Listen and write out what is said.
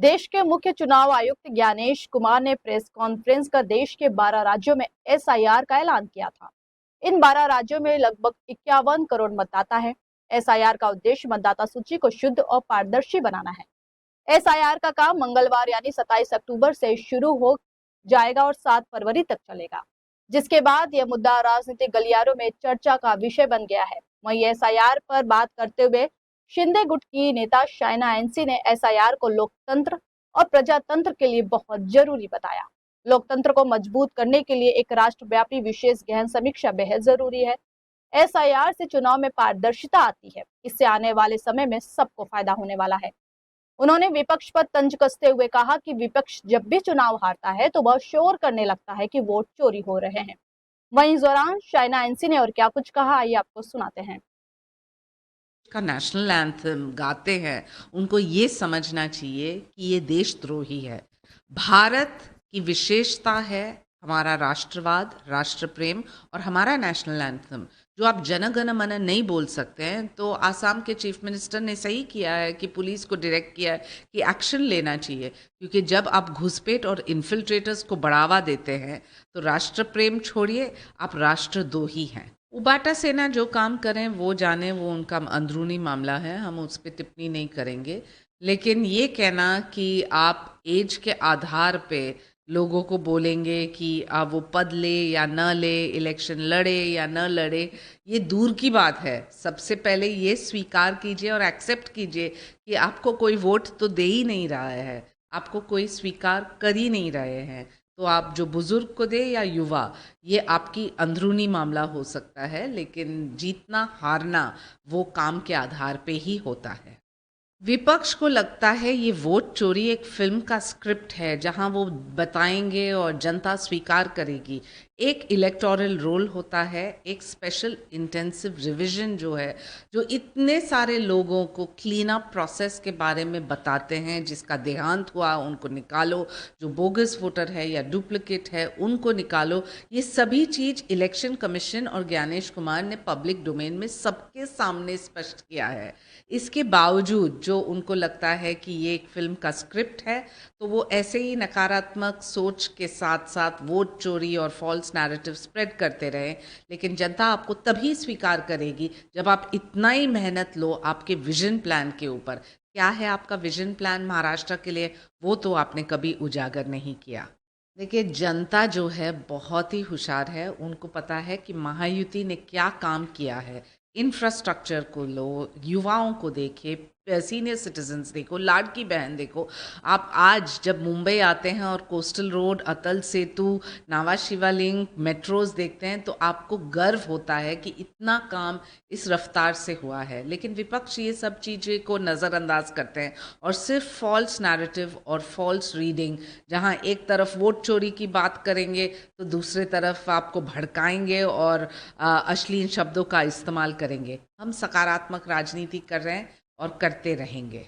देश के मुख्य चुनाव आयुक्त ज्ञानेश कुमार ने प्रेस कॉन्फ्रेंस कर देश के 12 राज्यों में एसआईआर का ऐलान किया था। इन 12 राज्यों में लगभग 51 करोड़ मतदाता है। एसआईआर का उद्देश्य मतदाता सूची को शुद्ध और पारदर्शी बनाना है। एसआईआर का काम मंगलवार यानी 27 अक्टूबर से शुरू हो जाएगा और 7 फरवरी तक चलेगा, जिसके बाद यह मुद्दा राजनीतिक गलियारों में चर्चा का विषय बन गया है। वहीं एसआईआर पर बात करते हुए शिंदे गुट की नेता शाइना एनसी ने एसआईआर को लोकतंत्र और प्रजातंत्र के लिए बहुत जरूरी बताया। लोकतंत्र को मजबूत करने के लिए एक राष्ट्रव्यापी विशेष गहन समीक्षा बेहद जरूरी है। एसआईआर से चुनाव में पारदर्शिता आती है। इससे आने वाले समय में सबको फायदा होने वाला है। उन्होंने विपक्ष पर तंज कसते हुए कहा कि विपक्ष जब भी चुनाव हारता है तो वह शोर करने लगता है कि वोट चोरी हो रहे हैं। वहीं इस दौरान शाइना एनसी ने और क्या कुछ कहा, आइए आपको सुनाते हैं। का नेशनल एंथम गाते हैं, उनको ये समझना चाहिए कि ये देशद्रोही है। भारत की विशेषता है हमारा राष्ट्रवाद, राष्ट्र प्रेम और हमारा नेशनल एंथम। जो आप जन गण मन नहीं बोल सकते हैं, तो आसाम के चीफ मिनिस्टर ने सही किया है कि पुलिस को डायरेक्ट किया है कि एक्शन लेना चाहिए, क्योंकि जब आप घुसपैठ और इन्फिल्ट्रेटर्स को बढ़ावा देते हैं तो राष्ट्र प्रेम छोड़िए, आप राष्ट्रद्रोही हैं। उबाटा सेना जो काम करें वो जाने, वो उनका अंदरूनी मामला है, हम उस पर टिप्पणी नहीं करेंगे। लेकिन ये कहना कि आप एज के आधार पे लोगों को बोलेंगे कि आप वो पद ले या न ले, इलेक्शन लड़े या न लड़े, ये दूर की बात है। सबसे पहले ये स्वीकार कीजिए और एक्सेप्ट कीजिए कि आपको कोई वोट तो दे ही नहीं रहा है, आपको कोई स्वीकार कर ही नहीं रहे हैं। तो आप जो बुजुर्ग को दे या युवा, ये आपकी अंदरूनी मामला हो सकता है, लेकिन जीतना हारना वो काम के आधार पे ही होता है। विपक्ष को लगता है ये वोट चोरी एक फिल्म का स्क्रिप्ट है जहां वो बताएंगे और जनता स्वीकार करेगी। एक इलेक्टोरल रोल होता है, एक स्पेशल इंटेंसिव रिवीजन जो है, जो इतने सारे लोगों को क्लीन अप प्रोसेस के बारे में बताते हैं। जिसका देहांत हुआ उनको निकालो, जो बोगस वोटर है या डुप्लीकेट है उनको निकालो। ये सभी चीज़ इलेक्शन कमीशन और ज्ञानेश कुमार ने पब्लिक डोमेन में सबके सामने स्पष्ट किया है। इसके बावजूद जो उनको लगता है कि ये एक फिल्म का स्क्रिप्ट है, तो वो ऐसे ही नकारात्मक सोच के साथ साथ वोट चोरी और फॉल्स नैरेटिव स्प्रेड करते रहे। लेकिन जनता आपको तभी स्वीकार करेगी जब आप इतना ही मेहनत लो आपके विजन प्लान के ऊपर। क्या है आपका विजन प्लान महाराष्ट्र के लिए, वो तो आपने कभी उजागर नहीं किया। देखिए, जनता जो है बहुत ही होशियार है, उनको पता है कि महायुति ने क्या काम किया है। इंफ्रास्ट्रक्चर को लो, युवाओं को देखे, सीनियर सिटीजन्स देखो, लाड़की बहन देखो। आप आज जब मुंबई आते हैं और कोस्टल रोड, अटल सेतु, नावा शिवा लिंक, मेट्रोज देखते हैं, तो आपको गर्व होता है कि इतना काम इस रफ्तार से हुआ है। लेकिन विपक्ष ये सब चीज़ें को नज़रअंदाज करते हैं और सिर्फ फॉल्स नैरेटिव और फॉल्स रीडिंग, जहां एक तरफ वोट चोरी की बात करेंगे तो दूसरे तरफ आपको भड़काएंगे और अश्लील शब्दों का इस्तेमाल करेंगे। हम सकारात्मक राजनीति कर रहे हैं और करते रहेंगे।